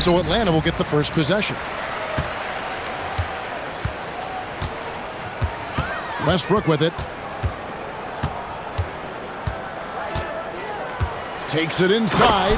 So Atlanta will get the first possession. Westbrook with it. Takes it inside.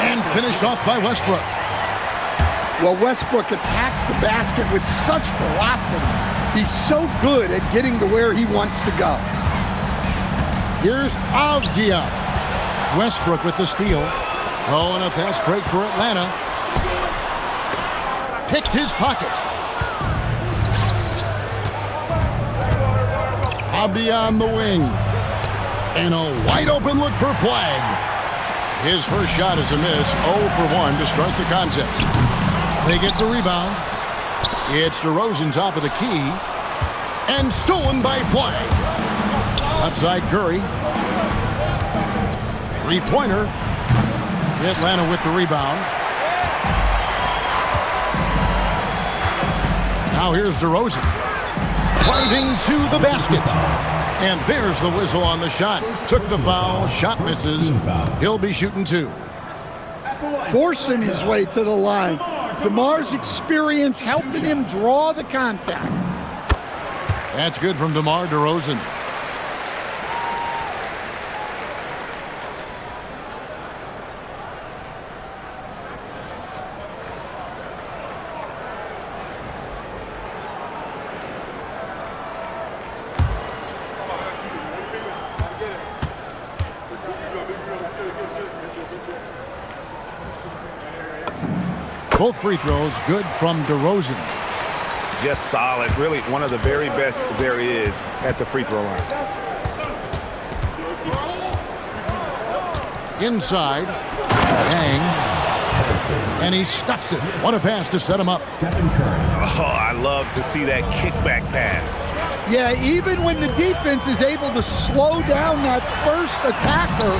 And finished off by Westbrook. Well, Westbrook attacks the basket with such velocity. He's so good at getting to where he wants to go. Here's Avdia. Westbrook with the steal. Oh, and a fast break for Atlanta. Picked his pocket. Avdia on the wing. And a wide open look for Flag. His first shot is a miss. 0 for 1 to start the contest. They get the rebound. It's DeRozan top of the key. And stolen by Flag. Outside Curry. Three-pointer. Atlanta with the rebound. Now here's DeRozan. Driving to the basket. And there's the whistle on the shot. Took the foul. Shot misses. He'll be shooting 2. Forcing his way to the line. DeMar's experience helping him draw the contact. That's good from DeMar DeRozan. Both free throws good from DeRozan. Just solid. Really one of the very best there is at the free throw line. Inside. Yang. And he stuffs it. What a pass to set him up. Oh, I love to see that kickback pass. Yeah, even when the defense is able to slow down that first attacker,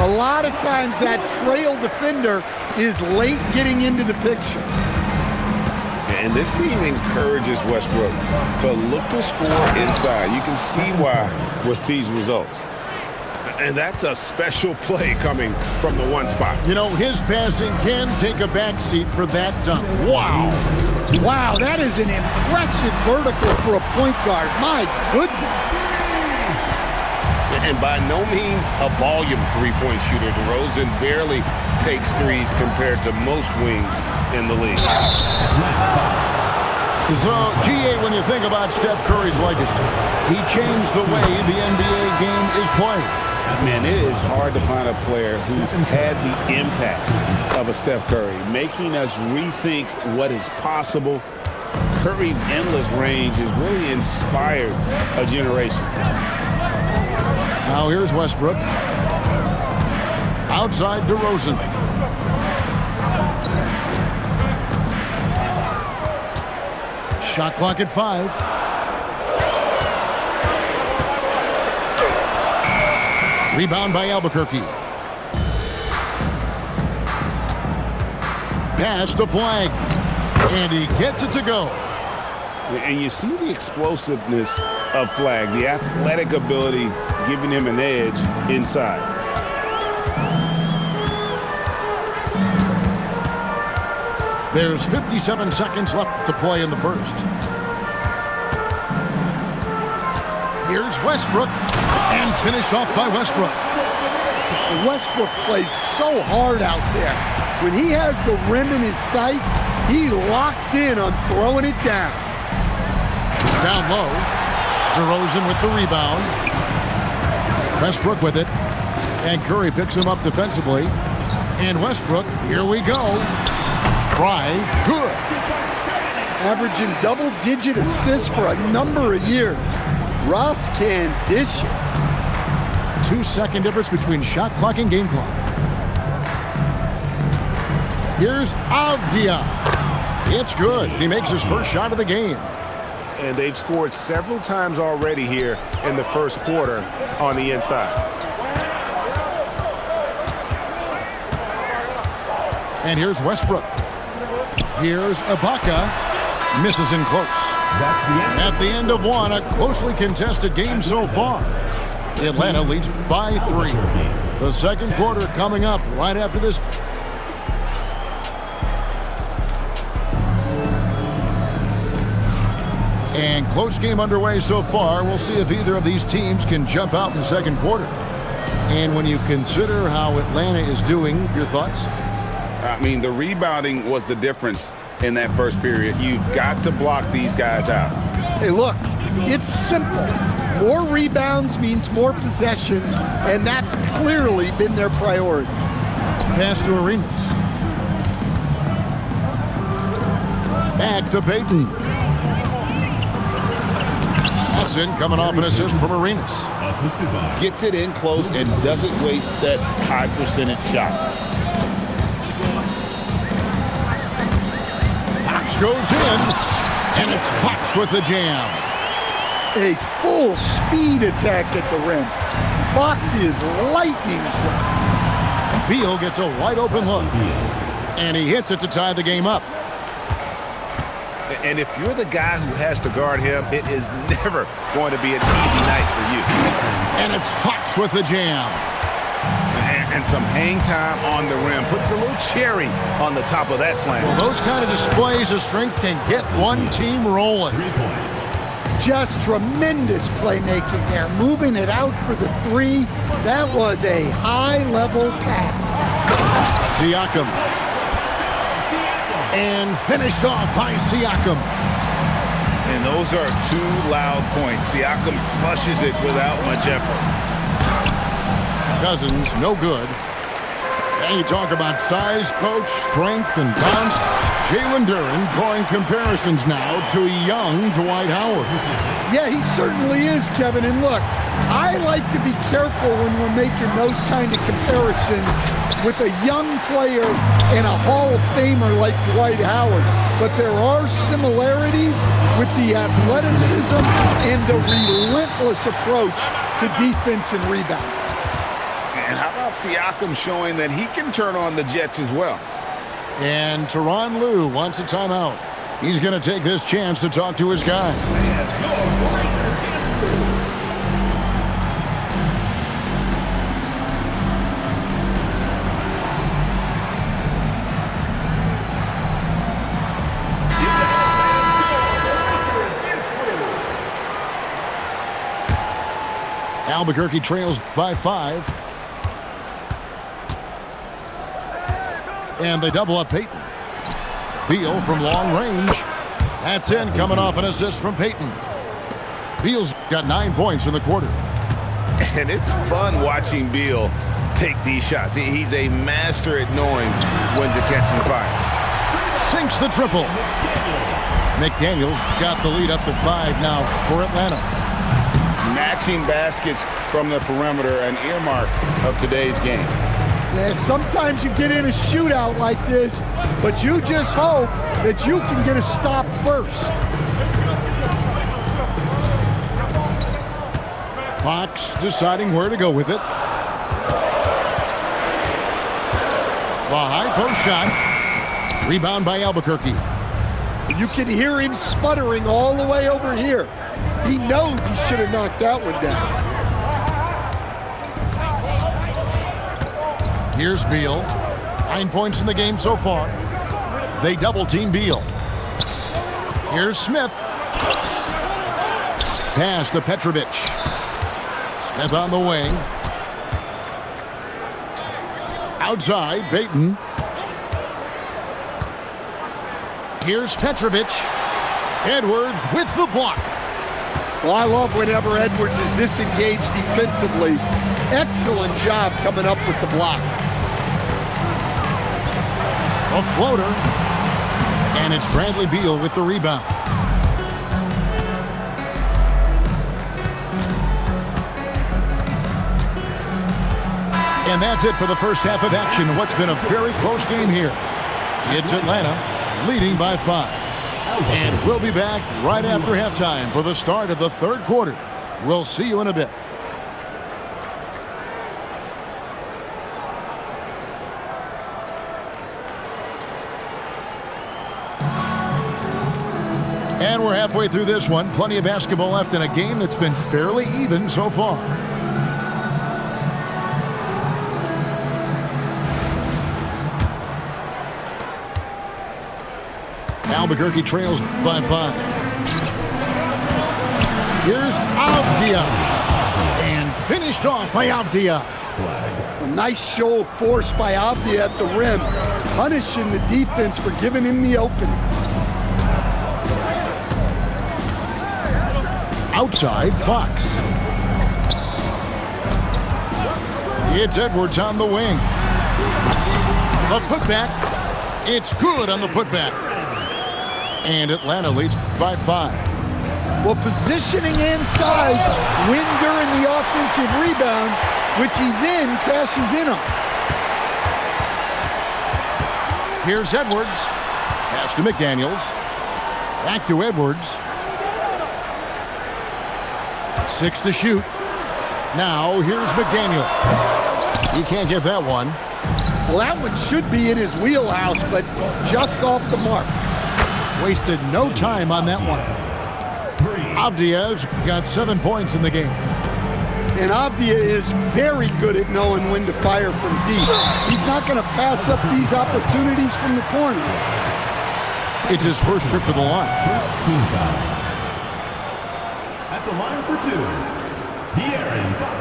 a lot of times that trail defender is late getting into the picture. And this team encourages Westbrook to look to score inside. You can see why with these results. And that's a special play coming from the one spot. You know, his passing can take a backseat for that dunk. Wow. Wow, that is an impressive vertical for a point guard. My goodness. And by no means a volume three-point shooter. DeRozan barely takes threes compared to most wings in the league. So, GA, when you think about Steph Curry's legacy, he changed the way the NBA game is played. Man, it is hard to find a player who's had the impact of a Steph Curry, making us rethink what is possible. Curry's endless range has really inspired a generation. Now here's Westbrook. Outside DeRozan. Shot clock at 5. Rebound by Albuquerque. Pass to Flag. And he gets it to go. And you see the explosiveness of Flag, the athletic ability giving him an edge inside. There's 57 seconds left to play in the first. Here's Westbrook, and finished off by Westbrook. Westbrook plays so hard out there. When he has the rim in his sights, he locks in on throwing it down. Down low, DeRozan with the rebound. Westbrook with it, and Curry picks him up defensively. And Westbrook, here we go. Fry, good. Averaging double-digit assists for a number of years. Russ can dish it. 2-second difference between shot clock and game clock. Here's Avdia. It's good. He makes his first shot of the game. And they've scored several times already here in the first quarter on the inside. And here's Westbrook. Here's Ibaka. Misses in close. At the end of one, a closely contested game so far. Atlanta leads by 3. The second quarter coming up right after this. And close game underway so far. We'll see if either of these teams can jump out in the second quarter. And when you consider how Atlanta is doing, your thoughts? I mean, the rebounding was the difference in that first period. You've got to block these guys out. Hey, look, it's simple. More rebounds means more possessions, and that's clearly been their priority. Pass to Arenas. Back to Payton. That's in, coming off an assist from Arenas. Gets it in close and doesn't waste that high percentage shot. Fox goes in, and it's Fox with the jam. A full speed attack at the rim. Fox is lightning quick. Beal gets a wide open look, and he hits it to tie the game up. And if you're the guy who has to guard him, it is never going to be an easy night for you. And it's Fox with the jam. And some hang time on the rim. Puts a little cherry on the top of that slam. Well, those kind of displays of strength can get one team rolling. 3 points. Just tremendous playmaking there. Moving it out for the three. That was a high-level pass. Siakam. And finished off by Siakam. And those are 2 loud points. Siakam flushes it without much effort. Cousins, no good. And you talk about size, coach, strength, and bounce. Jalen Duren drawing comparisons now to young Dwight Howard. Yeah, he certainly is, Kevin. And look, I like to be careful when we're making those kind of comparisons with a young player and a Hall of Famer like Dwight Howard. But there are similarities with the athleticism and the relentless approach to defense and rebound. And how about Siakam showing that he can turn on the Jets as well? And Tyronn Lue wants a timeout. He's going to take this chance to talk to his guy. Albuquerque trails by 5. And they double up Payton. Beal from long range. That's in, coming off an assist from Payton. Beal's got 9 points in the quarter. And it's fun watching Beal take these shots. He's a master at knowing when to catch and fire. Sinks the triple. McDaniels got the lead up to 5 now for Atlanta. Matching baskets from the perimeter, an earmark of today's game. Yeah, sometimes you get in a shootout like this, but you just hope that you can get a stop first. Fox deciding where to go with it. The high post shot. Rebound by Albuquerque. You can hear him sputtering all the way over here. He knows he should have knocked that one down. Here's Beal. 9 points in the game so far. They double team Beal. Here's Smith. Pass to Petrovic. Smith on the wing. Outside, Payton. Here's Petrovic. Edwards with the block. Well, I love whenever Edwards is disengaged defensively. Excellent job coming up with the block. A floater. And it's Bradley Beal with the rebound. And that's it for the first half of action. What's been a very close game here. It's Atlanta leading by 5. And we'll be back right after halftime for the start of the third quarter. We'll see you in a bit. And we're halfway through this one. Plenty of basketball left in a game that's been fairly even so far. Albuquerque trails by 5. Here's Avdia. And finished off by Avdia. A nice show of force by Avdia at the rim, punishing the defense for giving him the opening. Outside, Fox. It's Edwards on the wing. The putback. It's good on the putback. And Atlanta leads by 5. Well, positioning and size win during the offensive rebound, which he then cashes in on. Here's Edwards. Pass to McDaniels. Back to Edwards. 6 to shoot. Now here's McDaniel. He can't get that one. Well, that one should be in his wheelhouse, but just off the mark. Wasted no time on that one. Avdia's got 7 points in the game. And Avdia is very good at knowing when to fire from deep. He's not going to pass up these opportunities from the corner. It's his first trip to the line. First team foul. At the line for 2, De'Aaron Fox.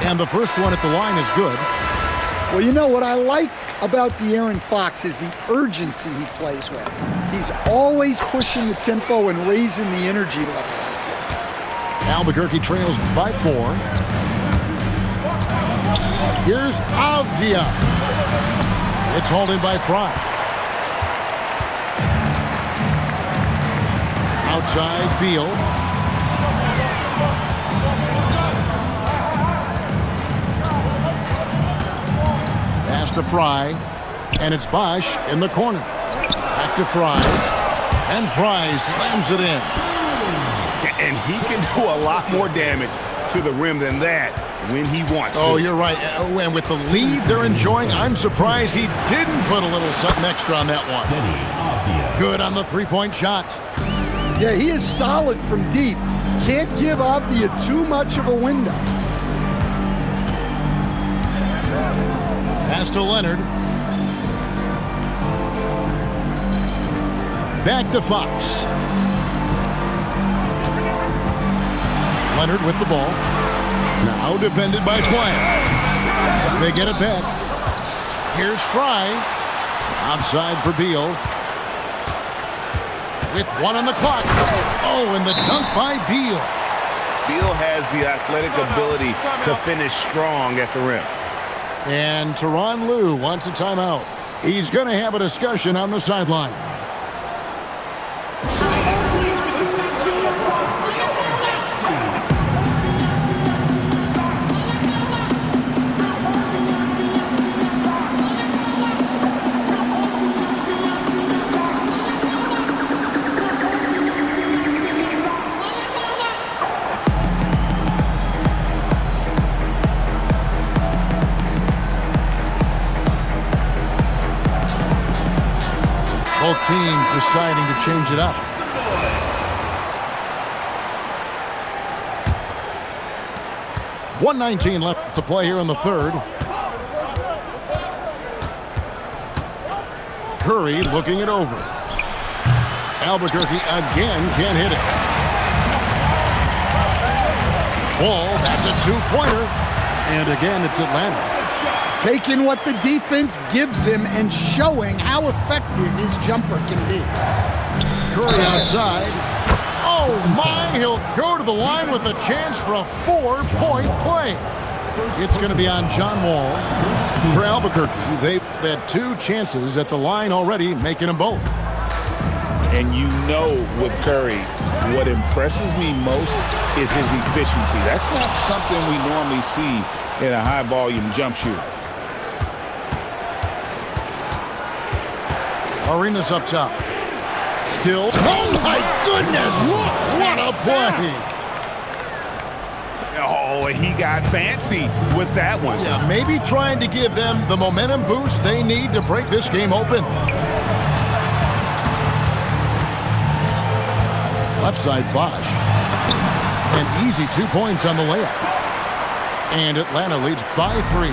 And the first one at the line is good. Well, you know what I like about De'Aaron Fox is the urgency he plays with. He's always pushing the tempo and raising the energy level. Albuquerque trails by 4. Here's Avdia. It's hauled in by Fry. Outside, Beal. Pass to Fry, and it's Bosch in the corner. Back to Fry, and Fry slams it in. And he can do a lot more damage to the rim than that when he wants to. Oh, you're right. And with the lead they're enjoying, I'm surprised he didn't put a little something extra on that one. Good on the three-point shot. Yeah, he is solid from deep. Can't give Avdia too much of a window. Pass to Leonard. Back to Fox. Leonard with the ball. Now defended by Flair. They get it back. Here's Fry. Outside for Beal. With 1 on the clock. Oh, and the dunk by Beal. Beal has the athletic ability to finish strong at the rim. And Tyronn Lue wants a timeout. He's going to have a discussion on the sideline. Both teams deciding to change it up. .119 left to play here in the third. Curry looking it over. Albuquerque again can't hit it. Ball, that's a two-pointer. And again, it's Atlanta. Taking what the defense gives him and showing how effective his jumper can be. Curry outside. Oh my, he'll go to the line with a chance for a 4-point play. It's going to be on John Wall. For Albuquerque, they've had 2 chances at the line already, making them both. And you know with Curry, what impresses me most is his efficiency. That's not something we normally see in a high-volume jump shooter. Arenas up top. Still. Oh my goodness! What a play! Oh, he got fancy with that one. Yeah, maybe trying to give them the momentum boost they need to break this game open. Left side, Bosch. An easy 2 points on the layup. And Atlanta leads by 3.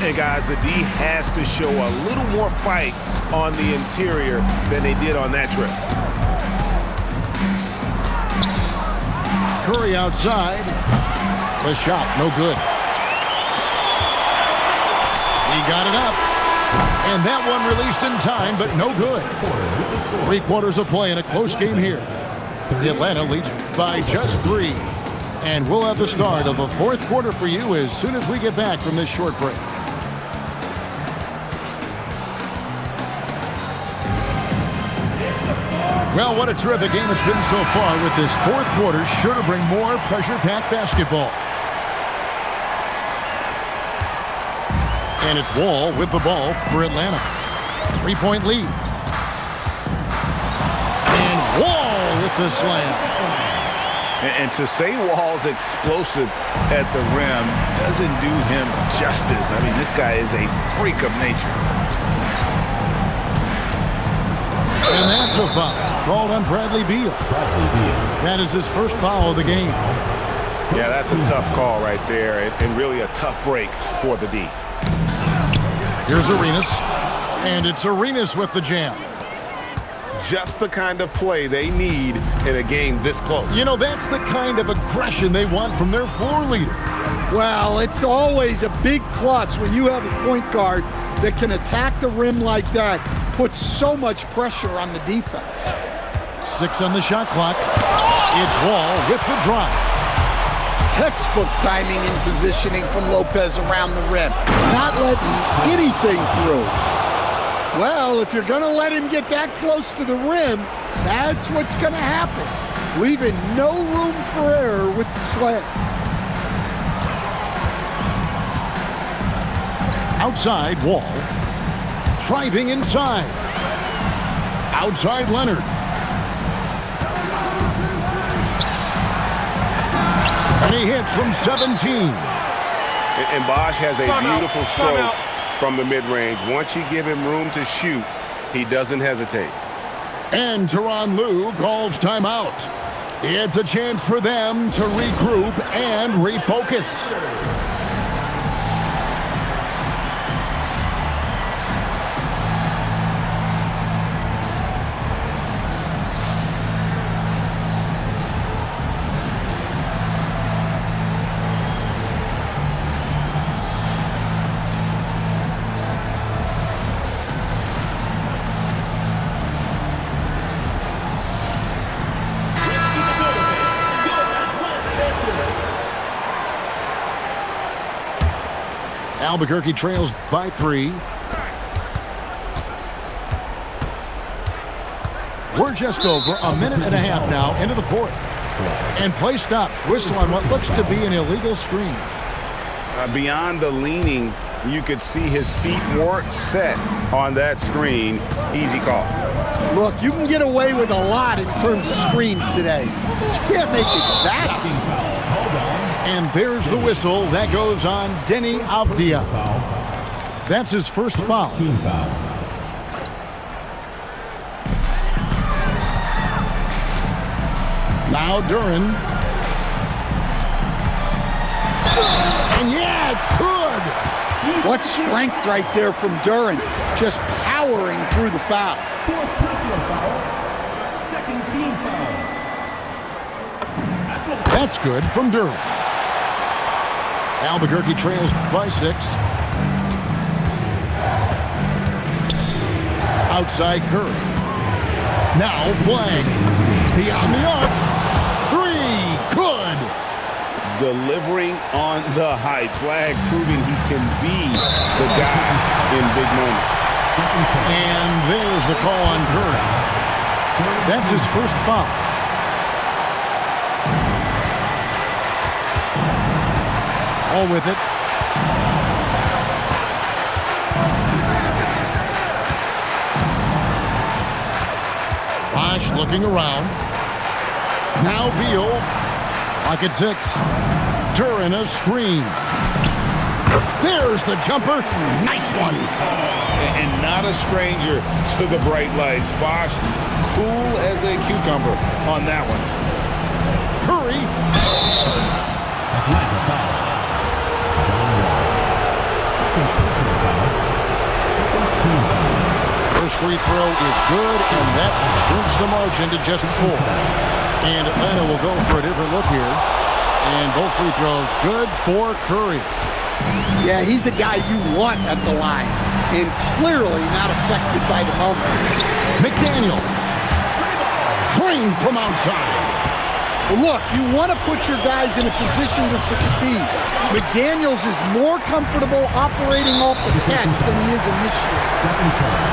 And guys, the D has to show a little more fight on the interior than they did on that trip. Curry outside. The shot, no good. He got it up. And that one released in time, but no good. 3 quarters of play in a close game here. The Atlanta leads by just 3. And we'll have the start of the 4th quarter for you as soon as we get back from this short break. Well, what a terrific game it's been so far with this 4th quarter, sure to bring more pressure-packed basketball. And it's Wall with the ball for Atlanta. 3-point lead. And Wall with the slam. And to say Wall's explosive at the rim doesn't do him justice. I mean, this guy is a freak of nature. And that's a foul called on Bradley Beal. That is his first foul of the game. Yeah, that's a tough call right there, and really a tough break for the D. Here's Arenas, and it's Arenas with the jam. Just the kind of play they need in a game this close. You know, that's the kind of aggression they want from their floor leader. Well, it's always a big plus when you have a point guard that can attack the rim like that, puts so much pressure on the defense. 6 on the shot clock. It's Wall with the drive. Textbook timing and positioning from Lopez around the rim. Not letting anything through. Well, if you're going to let him get that close to the rim, that's what's going to happen. Leaving no room for error with the slam. Outside, Wall. Driving inside. Outside, Leonard. And he hits from 17. And Bosch has a beautiful stroke from the mid-range. Once you give him room to shoot, he doesn't hesitate. And Tyronn Lue calls timeout. It's a chance for them to regroup and refocus. Albuquerque trails by 3. We're just over a minute and a half now into the 4th. And play stops. Whistle on what looks to be an illegal screen. Beyond the leaning, you could see his feet weren't set on that screen. Easy call. Look, you can get away with a lot in terms of screens today. You can't make it that obvious. And there's the whistle that goes on Denny Avdia. That's his first foul. Team foul. Now Duren. And yeah, it's good. What strength right there from Duren. Just powering through the foul. 4th personal foul. 2nd team foul. That's good from Duren. Albuquerque trails by 6. Outside Curry. Now flag. Beyond the arc. 3. Good. Delivering on the high flag, proving he can be the guy in big moments. And there's the call on Curry. That's his first foul. All with it. Bosch looking around. Now Beal. Pocket 6. Duren a screen. There's the jumper. Nice one. And not a stranger to the bright lights. Bosch, cool as a cucumber on that one. Curry. Atlanta foul. John Wall. Second personal foul. Second team foul. First free throw is good, and that shrinks the margin to just 4. And Atlanta will go for a different look here. And both free throws good for Curry. Yeah, he's a guy you want at the line, and clearly not affected by the moment. McDaniel. Drained from outside. Well, look, you want to put your guys in a position to succeed. McDaniels is more comfortable operating off the catch than he is initiating. Stephen Curry.